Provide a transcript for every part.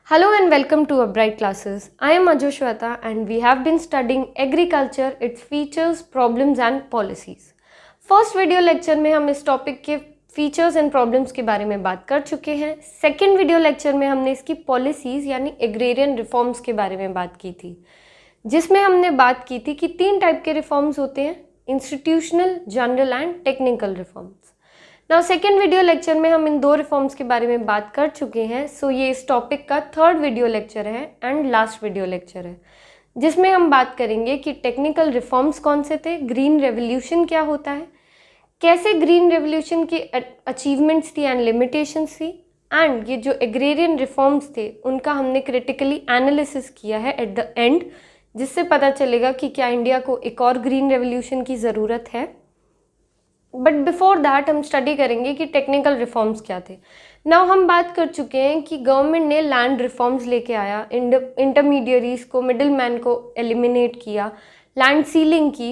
Hello and welcome to Upright Classes. I am Ajoshwata and we have been studying agriculture, its features, problems and policies. First video lecture में हम इस topic के features and problems के बारे में बात कर चुके हैं। सेकेंड वीडियो लेक्चर में हमने इसकी पॉलिसीज़ यानी एग्रेरियन रिफॉर्म्स के बारे में बात की थी, जिसमें हमने बात की थी कि तीन टाइप के रिफॉर्म्स होते हैं, institutional, general and technical reforms. Now second video lecture में हम इन दो रिफॉर्म्स के बारे में बात कर चुके हैं। सो ये इस टॉपिक का थर्ड वीडियो लेक्चर है एंड लास्ट वीडियो लेक्चर है, जिसमें हम बात करेंगे कि टेक्निकल रिफॉर्म्स कौन से थे, ग्रीन रेवोल्यूशन क्या होता है, कैसे ग्रीन रेवोल्यूशन की अचीवमेंट्स थी एंड लिमिटेशंस थी, एंड ये जो एग्रेरियन रिफॉर्म्स थे उनका हमने क्रिटिकली एनालिसिस किया है एट द एंड, जिससे पता चलेगा कि क्या इंडिया को एक और ग्रीन रेवोल्यूशन की ज़रूरत है। बट बिफोर दैट हम स्टडी करेंगे कि टेक्निकल रिफॉर्म्स क्या थे। नाउ हम बात कर चुके हैं कि गवर्नमेंट ने लैंड रिफॉर्म्स लेके आया, इंटरमीडियरीज को, मिडिल मैन को एलिमिनेट किया, लैंड सीलिंग की,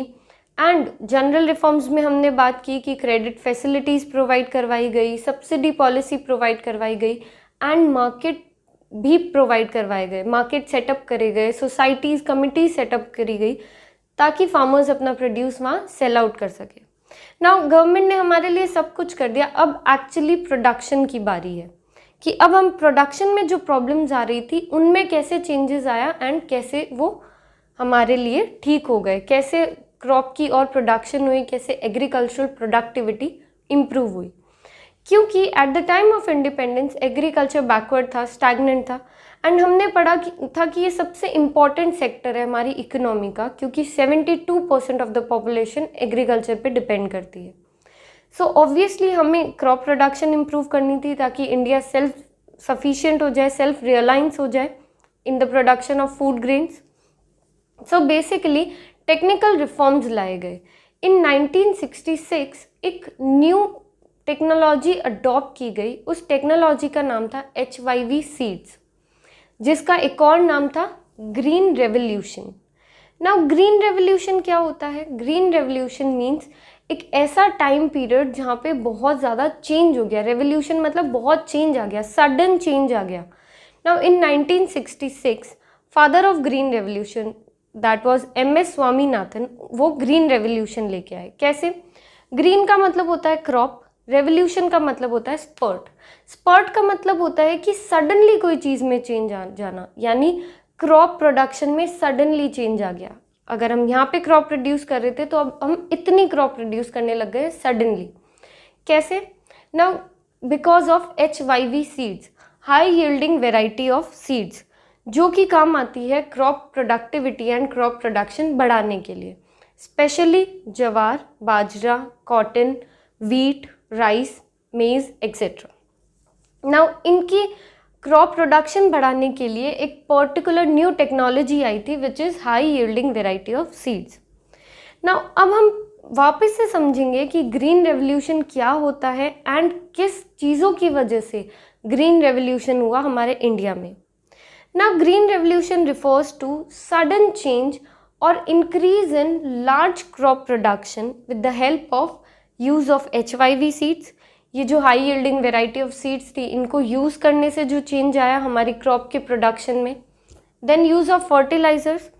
एंड जनरल रिफॉर्म्स में हमने बात की कि क्रेडिट फैसिलिटीज़ प्रोवाइड करवाई गई, सब्सिडी पॉलिसी प्रोवाइड करवाई गई एंड मार्केट भी प्रोवाइड करवाए गए, मार्केट सेटअप करे गए, सोसाइटीज़ कमिटीज सेटअप करी गई ताकि फार्मर्स अपना प्रोड्यूस वहाँ सेल आउट कर सके। नाउ गवर्नमेंट ने हमारे लिए सब कुछ कर दिया, अब एक्चुअली प्रोडक्शन की बारी है कि अब हम प्रोडक्शन में जो प्रॉब्लम्स आ रही थी उनमें कैसे चेंजेस आया एंड कैसे वो हमारे लिए ठीक हो गए, कैसे क्रॉप की और प्रोडक्शन हुई, कैसे एग्रीकल्चरल प्रोडक्टिविटी इम्प्रूव हुई। क्योंकि at the time of independence agriculture backward था, स्टैग्नेंट था, एंड हमने पढ़ा था कि ये सबसे इम्पॉर्टेंट सेक्टर है हमारी इकोनॉमी का, क्योंकि 72% ऑफ द पॉपुलेशन एग्रीकल्चर पे डिपेंड करती है। सो ऑब्वियसली हमें क्रॉप प्रोडक्शन इम्प्रूव करनी थी ताकि इंडिया सेल्फ सफिशिएंट हो जाए, सेल्फ रियलाइंस हो जाए in the production of food grains. So basically technical reforms लाए गए। इन 1966 एक न्यू टेक्नोलॉजी अडॉप्ट की गई, उस टेक्नोलॉजी का नाम था HYV सीड्स, जिसका एक और नाम था green revolution. Now green revolution क्या होता है? ग्रीन रेवोल्यूशन मीन्स एक ऐसा टाइम पीरियड जहाँ पे बहुत ज़्यादा चेंज हो गया, रेवोल्यूशन मतलब बहुत चेंज आ गया, सडन चेंज आ गया। Now in 1966 father of green revolution that was MS Swaminathan, वो ग्रीन रेवोल्यूशन लेके आए। कैसे? ग्रीन का मतलब होता है क्रॉप, रेवोल्यूशन का मतलब होता है स्पर्ट। स्पर्ट का मतलब होता है कि सडनली कोई चीज़ में चेंज आ जाना, यानी क्रॉप प्रोडक्शन में सडनली चेंज आ गया। अगर हम यहाँ पे क्रॉप प्रोड्यूस कर रहे थे तो अब हम इतनी क्रॉप प्रोड्यूस करने लग गए सडनली। कैसे? Now because of HYV seeds, high yielding variety of seeds, जो कि काम आती है crop productivity and crop production बढ़ाने के लिए, स्पेशली जवार, बाजरा, कॉटन, वीट, राइस, मेज एक्सेट्रा। नाउ इनकी क्रॉप प्रोडक्शन बढ़ाने के लिए एक पर्टिकुलर न्यू टेक्नोलॉजी आई थी which is high yielding variety of seeds. Now अब हम वापस से समझेंगे कि ग्रीन रेवोल्यूशन क्या होता है एंड किस चीज़ों की वजह से ग्रीन रेवोल्यूशन हुआ हमारे इंडिया में। Now green revolution refers to sudden change और increase in large crop production with the help of use of HYV seeds. ये जो high yielding variety of seeds थी, इनको यूज़ करने से जो चेंज आया हमारी क्रॉप के प्रोडक्शन में। देन यूज़ ऑफ फर्टिलाइजर्स,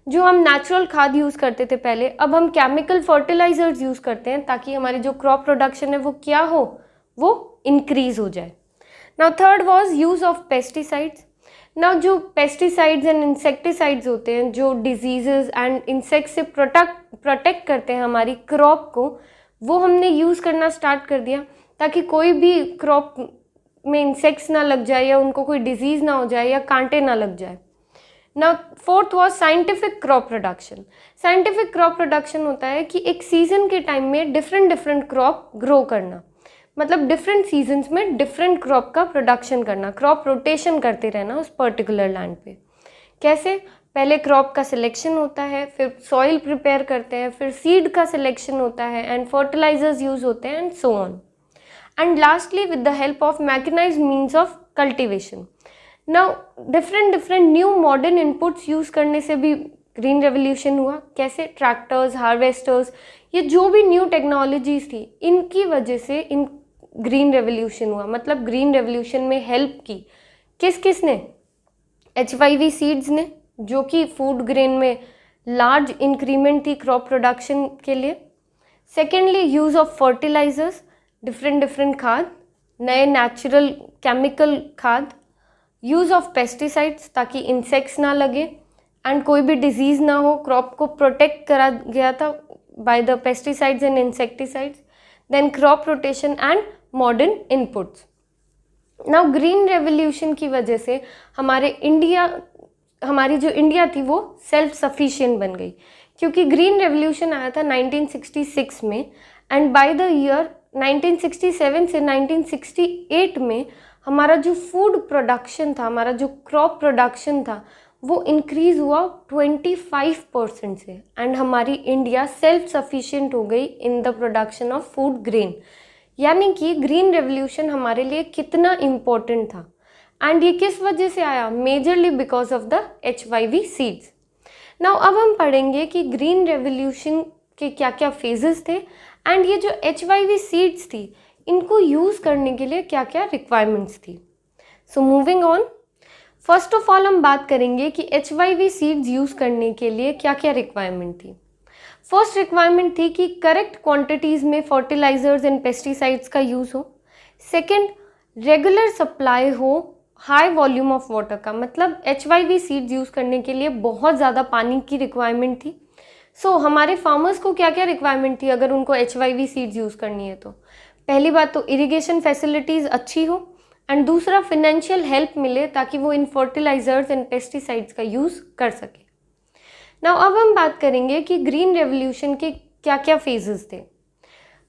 जो हम नेचुरल खाद यूज़ करते थे पहले, अब हम केमिकल फर्टिलाइजर्स यूज़ करते हैं ताकि हमारी जो क्रॉप प्रोडक्शन है वो क्या हो, वो इंक्रीज हो जाए। Now third was use of pesticides. Now जो पेस्टिसाइड्स एंड इंसेक्टिसाइड्स होते हैं जो डिजीजेस एंड इंसेक्ट से प्रोटेक्ट करते हैं हमारी क्रॉप को, वो हमने यूज़ करना स्टार्ट कर दिया ताकि कोई भी क्रॉप में इंसेक्ट्स ना लग जाए या उनको कोई डिजीज़ ना हो जाए या कांटे ना लग जाए। Now fourth was scientific crop production. Scientific crop production होता है कि एक सीजन के टाइम में डिफरेंट क्रॉप ग्रो करना, मतलब डिफरेंट सीजन्स में डिफरेंट क्रॉप का प्रोडक्शन करना, क्रॉप रोटेशन करते रहना उस पर्टिकुलर लैंड पे। कैसे? पहले क्रॉप का सिलेक्शन होता है, फिर सॉइल प्रिपेयर करते हैं, फिर सीड का सिलेक्शन होता है एंड फर्टिलाइजर्स यूज होते हैं and so on, and lastly with the help of mechanised means of cultivation. Now different new modern inputs use करने से भी ग्रीन रेवोल्यूशन हुआ। कैसे? ट्रैक्टर्स, हार्वेस्टर्स, ये जो भी न्यू टेक्नोलॉजीज थी, इनकी वजह से इन ग्रीन रेवोल्यूशन हुआ। मतलब ग्रीन रेवोल्यूशन में हेल्प की किसने? HYV सीड्स ने, जो कि फूड ग्रेन में लार्ज इंक्रीमेंट थी क्रॉप प्रोडक्शन के लिए। Secondly use of fertilisers, different खाद, नए नेचुरल केमिकल खाद, यूज़ ऑफ पेस्टिसाइड्स ताकि इंसेक्ट्स ना लगे एंड कोई भी डिजीज़ ना हो, क्रॉप को प्रोटेक्ट करा गया था by the pesticides and insecticides. Then crop rotation and modern inputs. Now green revolution की वजह से हमारी जो इंडिया थी वो सेल्फ सफिशिएंट बन गई, क्योंकि ग्रीन रेवोल्यूशन आया था 1966 में एंड बाय द ईयर 1967 से 1968 में हमारा जो फूड प्रोडक्शन था, हमारा जो क्रॉप प्रोडक्शन था, वो इंक्रीज़ हुआ 25% से एंड हमारी इंडिया सेल्फ सफिशिएंट हो गई in the production of food grain. यानी कि ग्रीन रेवोल्यूशन हमारे लिए कितना इम्पोर्टेंट था। एंड ये किस वजह से आया? Majorly because of the HYV seeds. Now अब हम पढ़ेंगे कि ग्रीन रेवोल्यूशन के क्या क्या फेजेस थे एंड ये जो HYV सीड्स थी इनको यूज़ करने के लिए क्या क्या रिक्वायरमेंट्स थी। So moving on, first of all हम बात करेंगे कि HYV सीड्स यूज़ करने के लिए क्या क्या रिक्वायरमेंट थी। फर्स्ट रिक्वायरमेंट थी कि करेक्ट क्वांटिटीज़ में फर्टिलाइजर्स एंड पेस्टिसाइड्स का यूज़ हो। सेकेंड, रेगुलर सप्लाई हो हाई वॉल्यूम ऑफ वाटर का, मतलब HYV सीड्स यूज़ करने के लिए बहुत ज़्यादा पानी की रिक्वायरमेंट थी। सो हमारे फार्मर्स को क्या क्या रिक्वायरमेंट थी अगर उनको HYV सीड्स यूज़ करनी है? तो पहली बात तो इरिगेशन फैसिलिटीज़ अच्छी हो एंड दूसरा फिनेंशियल हेल्प मिले ताकि वो इन फर्टिलाइजर्स एंड पेस्टिसाइड्स का यूज़ कर सके। नाउ अब हम बात करेंगे कि ग्रीन रेवोल्यूशन के क्या क्या फेजेस थे।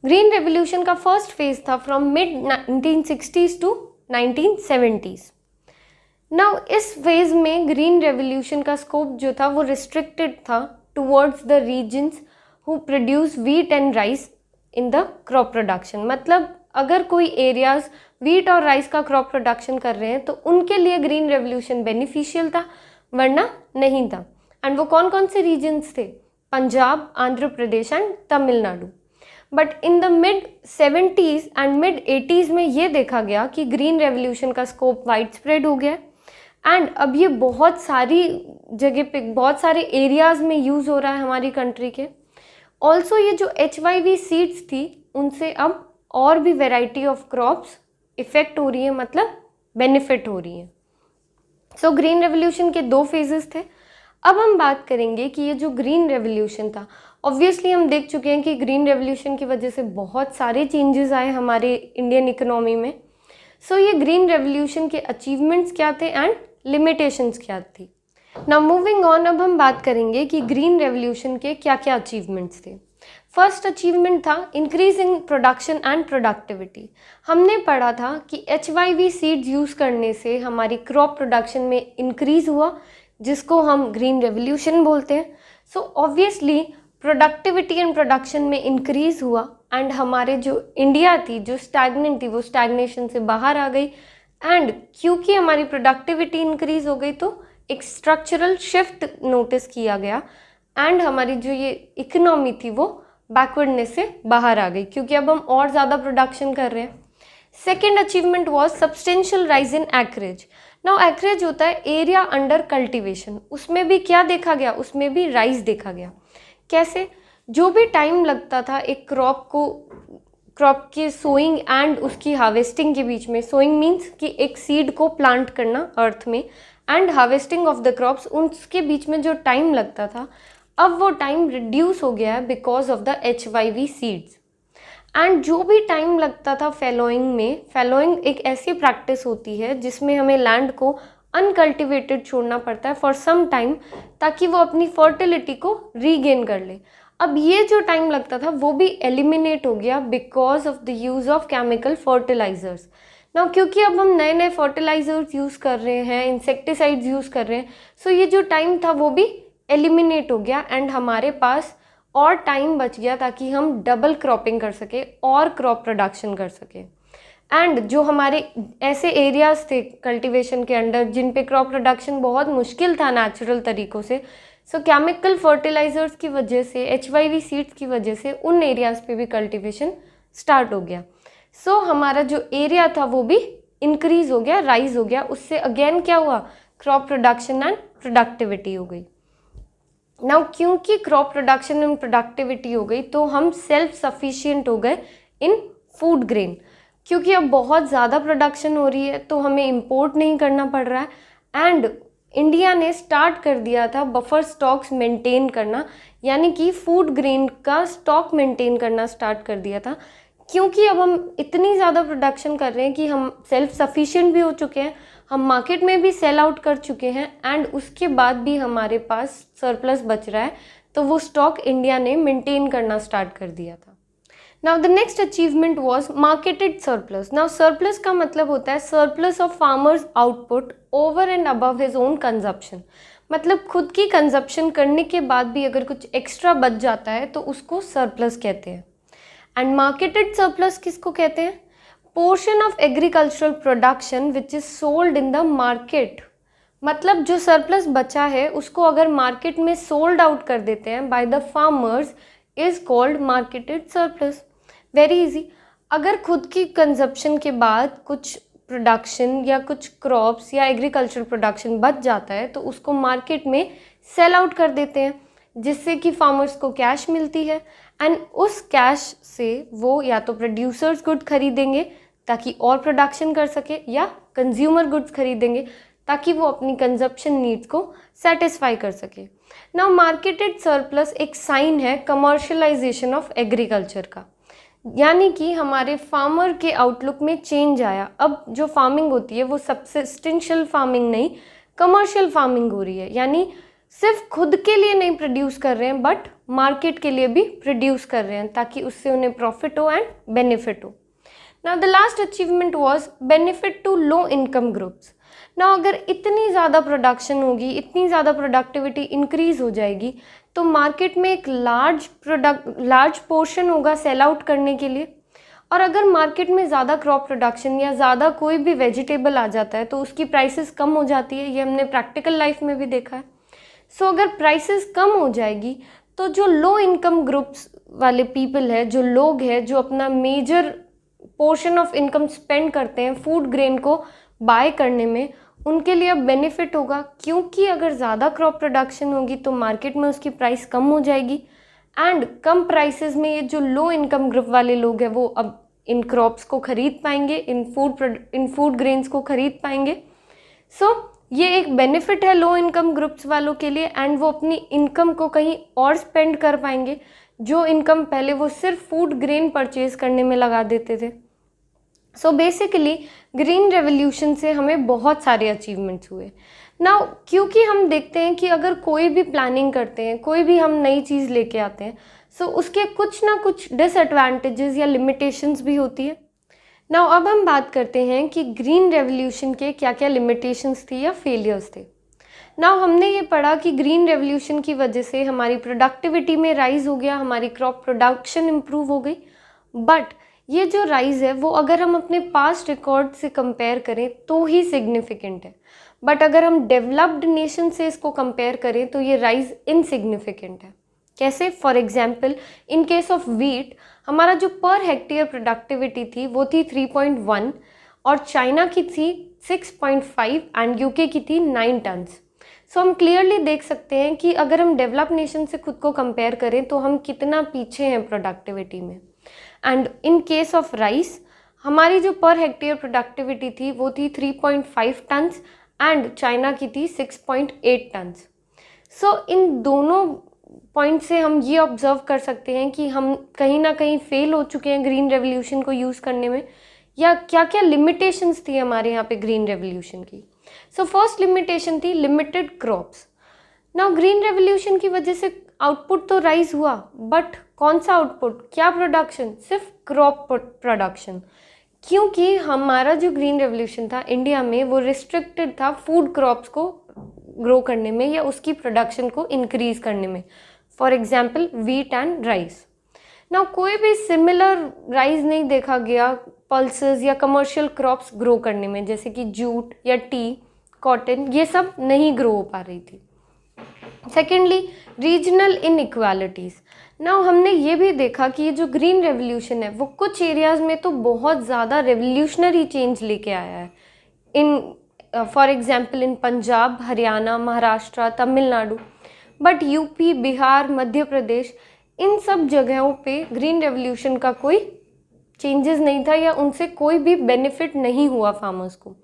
ग्रीन रेवोल्यूशन का फर्स्ट फेज था from mid 1960s to 1970s। Now इस फेज में ग्रीन रेवोल्यूशन का स्कोप जो था वो रिस्ट्रिक्टेड था towards the regions who produce wheat and rice in the crop production. मतलब अगर कोई एरियाज व्हीट और राइस का क्रॉप प्रोडक्शन कर रहे हैं तो उनके लिए ग्रीन रेवोल्यूशन बेनिफिशियल था, वरना नहीं था। एंड वो कौन कौन से रीजन्स थे? Punjab, Andhra Pradesh and Tamil Nadu. But in the mid 70s and mid 80s में ये देखा गया कि ग्रीन रेवोल्यूशन का स्कोप वाइड स्प्रेड हो गया एंड अब ये बहुत सारी जगह पे, बहुत सारे एरियाज़ में यूज़ हो रहा है हमारी कंट्री के। ऑल्सो ये जो HYV सीड्स थी उनसे अब और भी वेराइटी ऑफ क्रॉप्स इफ़ेक्ट हो रही है, मतलब बेनिफिट हो रही है। सो ग्रीन रेवोल्यूशन के दो फेजेस थे। अब हम बात करेंगे कि ये जो ग्रीन रेवोल्यूशन था, ऑब्वियसली हम देख चुके हैं कि ग्रीन रेवोल्यूशन की वजह से बहुत सारे चेंजेस आए हमारे इंडियन इकोनॉमी में। सो ये ग्रीन रेवोल्यूशन के अचीवमेंट्स क्या थे एंड लिमिटेशंस क्या थी। नाउ मूविंग ऑन, अब हम बात करेंगे कि ग्रीन रेवोल्यूशन के क्या क्या अचीवमेंट्स थे। फर्स्ट अचीवमेंट था increase in production and productivity. हमने पढ़ा था कि HYV सीड्स यूज़ करने से हमारी क्रॉप प्रोडक्शन में इंक्रीज़ हुआ, जिसको हम ग्रीन रेवोल्यूशन बोलते हैं। So obviously productivity and production में इंक्रीज़ हुआ एंड हमारे जो इंडिया थी जो स्टैग्नेंट थी वो स्टैग्नेशन से बाहर आ गई। एंड क्योंकि हमारी प्रोडक्टिविटी इंक्रीज़ हो गई तो एक स्ट्रक्चरल शिफ्ट नोटिस किया गया एंड हमारी जो ये इकोनॉमी थी वो बैकवर्डनेस से बाहर आ गई, क्योंकि अब हम और ज़्यादा प्रोडक्शन कर रहे हैं। Second achievement was substantial rise in acreage. Now acreage होता है एरिया अंडर कल्टीवेशन, उसमें भी क्या देखा गया? उसमें भी राइज देखा गया। कैसे? जो भी टाइम लगता था एक क्रॉप के सोइंग एंड उसकी हार्वेस्टिंग के बीच में, सोइंग मीन्स कि एक सीड को प्लांट करना अर्थ में and harvesting of the crops, उनके बीच में जो टाइम लगता था अब वो टाइम रिड्यूस हो गया है because of the HYV seeds. And जो भी टाइम लगता था फैलोइंग में, फैलोइंग एक ऐसी प्रैक्टिस होती है जिसमें हमें लैंड को अनकल्टिवेटेड छोड़ना पड़ता है फॉर सम टाइम ताकि वो अपनी फर्टिलिटी को रीगेन कर ले। अब ये जो टाइम लगता था वो भी एलिमिनेट हो गया because of the use of chemical fertilisers. ना क्योंकि अब हम नए नए फर्टिलाइजर्स यूज़ कर रहे हैं, इंसेक्टिसाइड्स यूज़ कर रहे हैं, सो ये जो टाइम था वो भी एलिमिनेट हो गया एंड हमारे पास और टाइम बच गया ताकि हम डबल क्रॉपिंग कर सके और क्रॉप प्रोडक्शन कर सके। एंड जो हमारे ऐसे एरियाज़ थे कल्टीवेशन के अंडर जिन पे क्रॉप प्रोडक्शन बहुत मुश्किल था नेचुरल तरीक़ों से, सो केमिकल फर्टिलाइजर्स की वजह से, HYV सीड्स की वजह से उन एरियाज़ पे भी कल्टीवेशन स्टार्ट हो गया। सो हमारा जो एरिया था वो भी इंक्रीज़ हो गया, राइज हो गया। उससे अगेन क्या हुआ? क्रॉप प्रोडक्शन एंड प्रोडक्टिविटी हो गई। नाउ क्योंकि क्रॉप प्रोडक्शन एंड प्रोडक्टिविटी हो गई तो हम सेल्फ सफिशिएंट हो गए इन फूड ग्रेन, क्योंकि अब बहुत ज़्यादा प्रोडक्शन हो रही है तो हमें इंपोर्ट नहीं करना पड़ रहा है। एंड इंडिया ने स्टार्ट कर दिया था बफर स्टॉक्स मेंटेन करना, यानी कि फूड ग्रेन का स्टॉक मेंटेन करना स्टार्ट कर दिया था, क्योंकि अब हम इतनी ज़्यादा प्रोडक्शन कर रहे हैं कि हम सेल्फ सफिशिएंट भी हो चुके हैं, हम मार्केट में भी सेल आउट कर चुके हैं एंड उसके बाद भी हमारे पास सरप्लस बच रहा है, तो वो स्टॉक इंडिया ने मेंटेन करना स्टार्ट कर दिया था। Now the next achievement was marketed surplus. Now surplus का मतलब होता है surplus of farmers output over and above his own consumption, मतलब खुद की कंजप्शन करने के बाद भी अगर कुछ एक्स्ट्रा बच जाता है तो उसको सरप्लस कहते हैं। एंड मार्केटेड सरप्लस किसको कहते हैं? Portion of agricultural production which is sold in the market, मतलब जो सरप्लस बचा है उसको अगर मार्केट में सोल्ड आउट कर देते हैं by the farmers is called marketed surplus. Very easy, अगर खुद की कंजप्शन के बाद कुछ प्रोडक्शन या कुछ क्रॉप्स या एग्रीकल्चर प्रोडक्शन बच जाता है तो उसको मार्केट में सेल आउट कर देते हैं, जिससे कि फार्मर्स को कैश मिलती है एंड उस कैश से वो या तो प्रोड्यूसर्स गुड खरीदेंगे ताकि और प्रोडक्शन कर सके, या कंज्यूमर गुड्स खरीदेंगे ताकि वो अपनी कंजप्शन नीड्स को सेटिस्फाई कर सके। नाउ मार्केटेड सरप्लस एक साइन है कमर्शियलाइजेशन ऑफ एग्रीकल्चर का, यानी कि हमारे फार्मर के आउटलुक में चेंज आया। अब जो फार्मिंग होती है वो सब्सिस्टेंशियल फार्मिंग नहीं, कमर्शियल फार्मिंग हो रही है, यानी सिर्फ खुद के लिए नहीं प्रोड्यूस कर रहे हैं बट मार्केट के लिए भी प्रोड्यूस कर रहे हैं ताकि उससे उन्हें प्रॉफिट हो एंड बेनिफिट हो। Now the last achievement was benefit to low income groups. Now अगर इतनी ज़्यादा प्रोडक्शन होगी, इतनी ज़्यादा प्रोडक्टिविटी इंक्रीज हो जाएगी तो मार्केट में एक लार्ज पोर्शन होगा सेल आउट करने के लिए, और अगर मार्केट में ज़्यादा क्रॉप प्रोडक्शन या ज़्यादा कोई भी वेजिटेबल आ जाता है तो उसकी प्राइसेस कम हो जाती है, ये हमने प्रैक्टिकल लाइफ में भी देखा है। सो अगर प्राइसेस कम हो जाएगी तो जो लो इनकम ग्रुप्स वाले पीपल है, जो लोग हैं जो अपना major portion of income spend करते हैं फूड ग्रेन को बाय करने में, उनके लिए अब बेनिफिट होगा, क्योंकि अगर ज़्यादा क्रॉप प्रोडक्शन होगी तो मार्केट में उसकी प्राइस कम हो जाएगी एंड कम प्राइसेस में ये जो लो इनकम ग्रुप वाले लोग हैं वो अब इन क्रॉप्स को खरीद पाएंगे, इन फूड ग्रेन्स को खरीद पाएंगे। सो ये एक बेनिफिट है लो इनकम ग्रुप्स वालों के लिए एंड वो अपनी इनकम को कहीं और स्पेंड कर पाएंगे, जो इनकम पहले वो सिर्फ फूड ग्रेन परचेज करने में लगा देते थे। सो बेसिकली ग्रीन रेवोल्यूशन से हमें बहुत सारे अचीवमेंट्स हुए। नाउ क्योंकि हम देखते हैं कि अगर कोई भी प्लानिंग करते हैं, कोई भी हम नई चीज़ लेके आते हैं, सो उसके कुछ ना कुछ डिसएडवांटेजेस या लिमिटेशंस भी होती है। नाउ अब हम बात करते हैं कि ग्रीन रेवोल्यूशन के क्या क्या लिमिटेशंस थी या फेलियर्स थे। नाउ हमने ये पढ़ा कि ग्रीन रेवोल्यूशन की वजह से हमारी प्रोडक्टिविटी में राइज हो गया, हमारी क्रॉप प्रोडक्शन इम्प्रूव हो गई, बट ये जो राइज है वो अगर हम अपने पास्ट रिकॉर्ड से कंपेयर करें तो ही सिग्निफिकेंट है, बट अगर हम डेवलप्ड नेशन से इसको कंपेयर करें तो ये राइज इनसिग्निफिकेंट है। कैसे? For example in case of wheat हमारा जो पर हेक्टेयर प्रोडक्टिविटी थी वो थी 3.1 और चाइना की थी 6.5 एंड यूके की थी 9 टन्स। सो हम क्लियरली देख सकते हैं कि अगर हम डेवलप नेशन से खुद को कंपेयर करें तो हम कितना पीछे हैं प्रोडक्टिविटी में। And in case of rice हमारी जो पर हेक्टेयर प्रोडक्टिविटी थी वो थी 3.5 टन्स एंड चाइना की थी 6.8 टन्स। सो इन दोनों पॉइंट से हम ये ऑब्जर्व कर सकते हैं कि हम कहीं ना कहीं फेल हो चुके हैं ग्रीन रेवोल्यूशन को यूज़ करने में, या क्या क्या लिमिटेशंस थी हमारे यहाँ पे ग्रीन रेवोल्यूशन की। सो फर्स्ट लिमिटेशन थी limited crops. Now green revolution की वजह से आउटपुट तो राइज हुआ, बट कौन सा आउटपुट, क्या प्रोडक्शन? सिर्फ क्रॉप प्रोडक्शन, क्योंकि हमारा जो ग्रीन रेवोल्यूशन था इंडिया में वो रिस्ट्रिक्टेड था फूड क्रॉप्स को ग्रो करने में या उसकी प्रोडक्शन को इंक्रीज करने में, for example wheat and rice. Now कोई भी सिमिलर राइज नहीं देखा गया पल्सेस या कमर्शियल क्रॉप्स ग्रो करने में, जैसे कि जूट या टी, कॉटन, ये सब नहीं ग्रो हो पा रही थी। Secondly regional inequalities. नाउ हमने ये भी देखा कि ये जो ग्रीन रेवोल्यूशन है वो कुछ एरियाज़ में तो बहुत ज़्यादा रेवोल्यूशनरी चेंज लेके आया है in for example in Punjab, Haryana, Maharashtra, Tamil Nadu, but UP, Bihar, Madhya Pradesh, इन सब जगहों पे ग्रीन रेवोल्यूशन का कोई चेंजेस नहीं था या उनसे कोई भी बेनिफिट नहीं हुआ फार्मर्स को।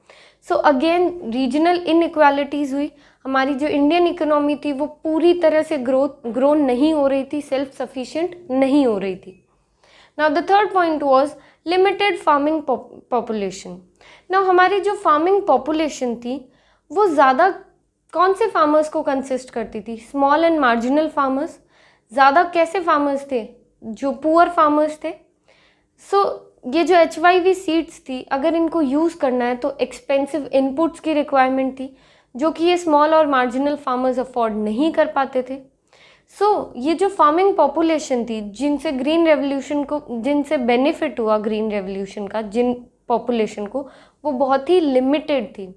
सो अगेन रीजनल इनइक्वालिटीज़ हुई। हमारी जो इंडियन इकोनॉमी थी वो पूरी तरह से ग्रो नहीं हो रही थी, सेल्फ सफिशिएंट नहीं हो रही थी। Now the third point was limited farming population. Now हमारी जो फार्मिंग पॉपुलेशन थी वो ज़्यादा कौन से फार्मर्स को कंसिस्ट करती थी? Small and marginal farmers. ज़्यादा कैसे फार्मर्स थे? जो पुअर फार्मर्स थे। सो ये जो HYV सीड्स थी, अगर इनको यूज़ करना है तो एक्सपेंसिव इनपुट्स की रिक्वायरमेंट थी, जो कि ये स्मॉल और मार्जिनल फार्मर्स अफोर्ड नहीं कर पाते थे। सो ये जो फार्मिंग पॉपुलेशन थी जिनसे ग्रीन रेवोल्यूशन को, जिनसे बेनिफिट हुआ ग्रीन रेवोल्यूशन का, जिन पॉपुलेशन को, वो बहुत ही लिमिटेड थी।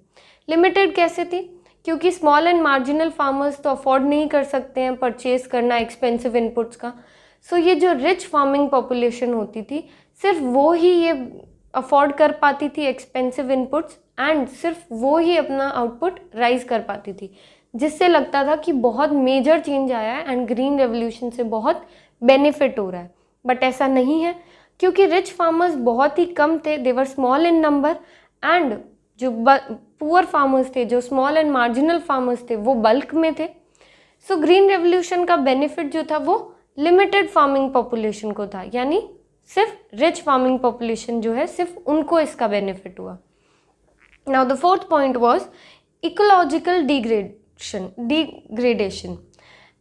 लिमिटेड कैसे थी? क्योंकि स्मॉल एंड मार्जिनल फार्मर्स तो अफोर्ड नहीं कर सकते हैं परचेज करना एक्सपेंसिव इनपुट्स का। सो ये जो रिच फार्मिंग पॉपुलेशन होती थी, सिर्फ वो ही ये अफोर्ड कर पाती थी एक्सपेंसिव इनपुट्स, एंड सिर्फ वो ही अपना आउटपुट राइज कर पाती थी, जिससे लगता था कि बहुत मेजर चेंज आया है एंड ग्रीन रेवोल्यूशन से बहुत बेनिफिट हो रहा है। बट ऐसा नहीं है, क्योंकि रिच फार्मर्स बहुत ही कम थे, they were small in number, and जो पुअर फार्मर्स थे, जो स्मॉल एंड मार्जिनल फार्मर्स थे, वो बल्क में थे। सो ग्रीन रेवोल्यूशन का बेनिफिट जो था वो लिमिटेड फार्मिंग पॉपुलेशन को था, यानी सिर्फ रिच फार्मिंग पॉपुलेशन जो है सिर्फ उनको इसका बेनिफिट हुआ। Now the fourth point was ecological degradation.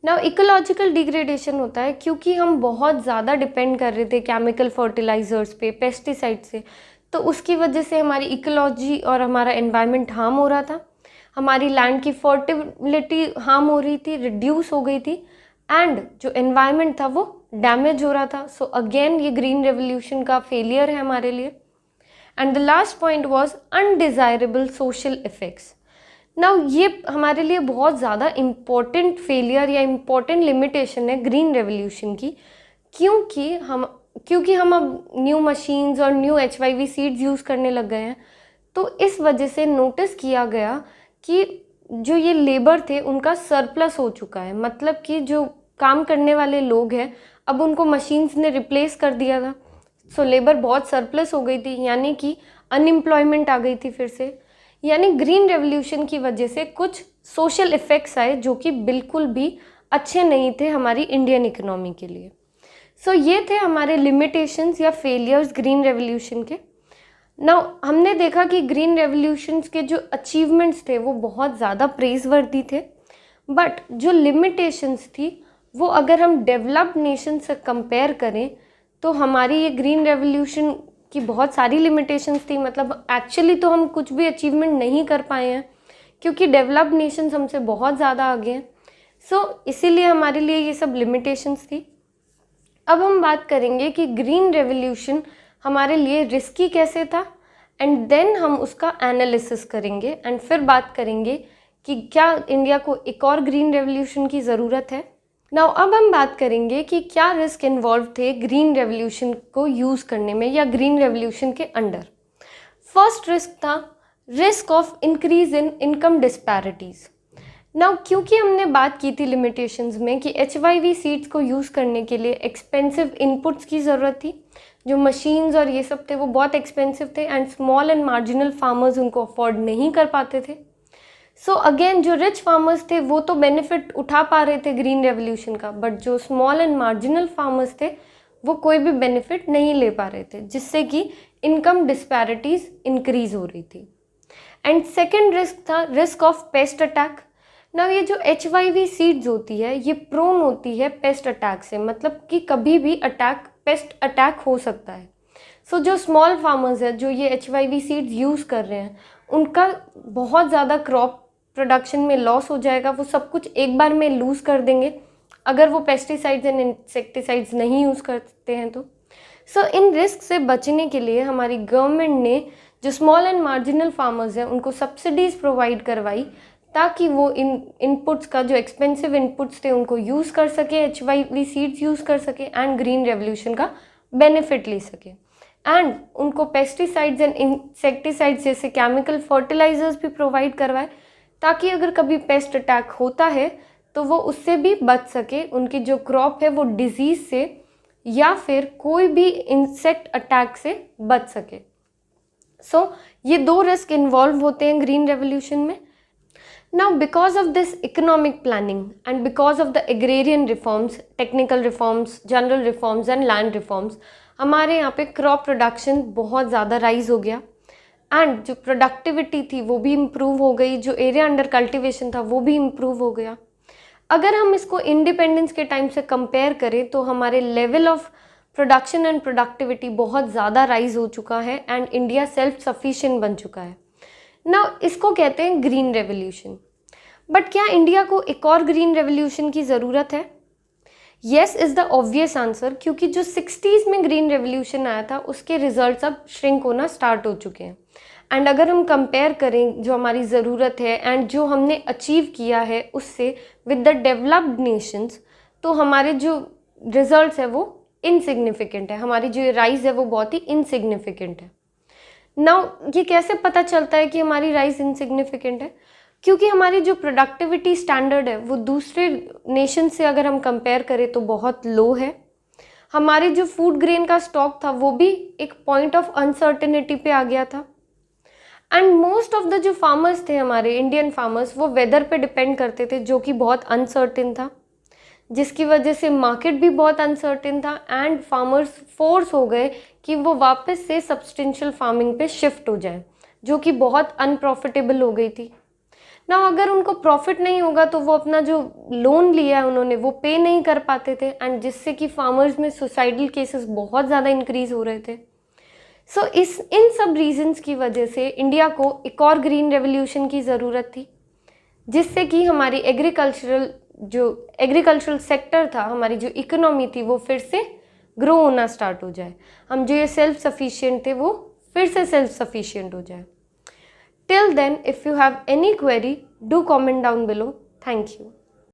Now ecological degradation होता है क्योंकि हम बहुत ज़्यादा डिपेंड कर रहे थे केमिकल फर्टिलाइजर्स पे, पेस्टिसाइड से, तो उसकी वजह से हमारी इकोलॉजी और हमारा एनवायरनमेंट हार्म हो रहा था, हमारी लैंड की फर्टिलिटी हार्म हो रही थी, रिड्यूस हो गई थी, एंड जो एनवायरनमेंट था वो डैमेज हो रहा था। सो अगेन ये ग्रीन रेवोल्यूशन का फेलियर है हमारे लिए। And the last point was undesirable social effects. Now ये हमारे लिए बहुत ज़्यादा इम्पोर्टेंट फेलियर या इम्पोर्टेंट लिमिटेशन है ग्रीन रेवोल्यूशन की, क्योंकि हम अब न्यू मशीन्स और न्यू HYV सीड्स यूज़ करने लग गए हैं। तो इस वजह से नोटिस किया गया कि जो ये लेबर थे उनका सरप्लस हो चुका है, मतलब कि जो काम करने वाले लोग हैं अब उनको मशीन्स ने रिप्लेस कर दिया था। सो लेबर बहुत सरप्लस हो गई थी, यानी कि अनएम्प्लॉयमेंट आ गई थी फिर से। यानी ग्रीन रेवोल्यूशन की वजह से कुछ सोशल इफ़ेक्ट्स आए जो कि बिल्कुल भी अच्छे नहीं थे हमारी इंडियन इकोनॉमी के लिए। सो ये थे हमारे लिमिटेशंस या फेलियर्स ग्रीन रेवोल्यूशन के। नाउ हमने देखा कि ग्रीन रेवोल्यूशंस के जो अचीवमेंट्स थे वो बहुत ज़्यादा प्रेज़वर्दी थे, बट जो लिमिटेशंस थी वो अगर हम डेवलप्ड नेशन से कंपेयर करें तो हमारी ये ग्रीन रेवोल्यूशन की बहुत सारी लिमिटेशंस थी। मतलब एक्चुअली तो हम कुछ भी अचीवमेंट नहीं कर पाए हैं क्योंकि डेवलप्ड नेशंस हमसे बहुत ज़्यादा आगे हैं। सो इसीलिए हमारे लिए ये सब लिमिटेशंस थी। अब हम बात करेंगे कि ग्रीन रेवोल्यूशन हमारे लिए रिस्की कैसे था, एंड देन हम उसका एनालिसिस करेंगे, एंड फिर बात करेंगे कि क्या इंडिया को एक और ग्रीन रेवोल्यूशन की ज़रूरत है। नाउ अब हम बात करेंगे कि क्या रिस्क इन्वॉल्व थे ग्रीन रेवोल्यूशन को यूज़ करने में या ग्रीन रेवोल्यूशन के अंडर। फर्स्ट रिस्क था risk of increase in income disparities. Now क्योंकि हमने बात की थी लिमिटेशंस में कि HYV सीड्स को यूज़ करने के लिए एक्सपेंसिव इनपुट्स की ज़रूरत थी, जो मशीन्स और ये सब थे वो बहुत एक्सपेंसिव थे, and small and marginal farmers उनको अफोर्ड नहीं कर पाते थे। सो अगेन जो रिच फार्मर्स थे वो तो बेनिफिट उठा पा रहे थे ग्रीन रेवोल्यूशन का, बट जो स्मॉल एंड मार्जिनल फार्मर्स थे वो कोई भी बेनिफिट नहीं ले पा रहे थे, जिससे कि इनकम डिस्पैरिटीज़ इंक्रीज हो रही थी। एंड सेकेंड रिस्क था रिस्क ऑफ पेस्ट अटैक। ना ये जो HYV सीड्स होती है ये प्रोन होती है पेस्ट अटैक से, मतलब कि कभी भी पेस्ट अटैक हो सकता है। सो जो स्मॉल फार्मर्स है जो ये HYV सीड्स यूज़ कर रहे हैं उनका बहुत ज़्यादा क्रॉप प्रोडक्शन में लॉस हो जाएगा, वो सब कुछ एक बार में लूज़ कर देंगे अगर वो पेस्टिसाइड्स एंड इंसेक्टिसाइड्स नहीं यूज़ करते हैं तो। सो इन रिस्क से बचने के लिए हमारी गवर्नमेंट ने जो स्मॉल एंड मार्जिनल फार्मर्स हैं उनको सब्सिडीज़ प्रोवाइड करवाई, ताकि वो इन इनपुट्स का जो एक्सपेंसिव इनपुट्स थे उनको यूज़ कर सके, HYV सीड्स यूज़ कर सके, एंड ग्रीन रेवोल्यूशन का बेनिफिट ले सके। एंड उनको पेस्टिसाइड्स एंड इंसेक्टिसाइड्स जैसे केमिकल फर्टिलाइजर्स भी प्रोवाइड करवाए, ताकि अगर कभी पेस्ट अटैक होता है तो वो उससे भी बच सके, उनकी जो क्रॉप है वो डिजीज़ से या फिर कोई भी इंसेक्ट अटैक से बच सके। सो ये 2 रिस्क इन्वॉल्व होते हैं ग्रीन रेवोल्यूशन में। Now because of this economic planning and because of the agrarian reforms, technical reforms, general reforms and land reforms, हमारे यहाँ पे क्रॉप प्रोडक्शन बहुत ज़्यादा राइज हो गया एंड जो प्रोडक्टिविटी थी वो भी इम्प्रूव हो गई, जो एरिया अंडर कल्टिवेशन था वो भी इम्प्रूव हो गया। अगर हम इसको इंडिपेंडेंस के टाइम से कंपेयर करें तो हमारे level of production and productivity बहुत ज़्यादा राइज हो चुका है एंड इंडिया सेल्फ सफिशिएंट बन चुका है। ना इसको कहते हैं ग्रीन रेवोल्यूशन। बट क्या इंडिया को एक और ग्रीन रेवोल्यूशन की ज़रूरत है? Yes is the obvious answer, क्योंकि जो 60s में ग्रीन रेवोल्यूशन आया था उसके रिजल्ट्स अब श्रिंक होना स्टार्ट हो चुके हैं। एंड अगर हम कंपेयर करें जो हमारी ज़रूरत है एंड जो हमने अचीव किया है उससे विद द डेवलप्ड नेशंस, तो हमारे जो रिजल्ट्स है वो इनसिग्निफिकेंट है, हमारी जो राइज है वो बहुत ही इनसिग्निफिकेंट है। नाउ ये कैसे पता चलता है कि हमारी राइज इनसिग्निफिकेंट है? क्योंकि हमारी जो प्रोडक्टिविटी स्टैंडर्ड है वो दूसरे नेशन से अगर हम कंपेयर करें तो बहुत लो है। हमारे जो फूड ग्रेन का स्टॉक था वो भी एक पॉइंट ऑफ अनसर्टेनिटी पे आ गया था। एंड मोस्ट ऑफ द जो फार्मर्स थे हमारे इंडियन फार्मर्स, वो वेदर पे डिपेंड करते थे, जो कि बहुत अनसर्टेन था, जिसकी वजह से मार्केट भी बहुत अनसर्टेन था एंड फार्मर्स फोर्स हो गए कि वो वापस से सब्सटेंशियल फार्मिंग पे शिफ्ट हो जाए, जो कि बहुत अनप्रॉफिटेबल हो गई थी ना। अगर उनको प्रॉफिट नहीं होगा तो वो अपना जो लोन लिया है उन्होंने वो पे नहीं कर पाते थे एंड जिससे कि फार्मर्स में सुसाइडल केसेस बहुत ज़्यादा इंक्रीज हो रहे थे। सो इन सब रीजंस की वजह से इंडिया को एक और ग्रीन रेवोल्यूशन की ज़रूरत थी, जिससे कि हमारी एग्रीकल्चरल सेक्टर था, हमारी जो इकोनॉमी थी वो फिर से ग्रो होना स्टार्ट हो जाए, हम जो ये सेल्फ सफिशिएंट थे वो फिर से सेल्फ सफिशिएंट हो जाए। Till then, if you have any query, do comment down below. Thank you.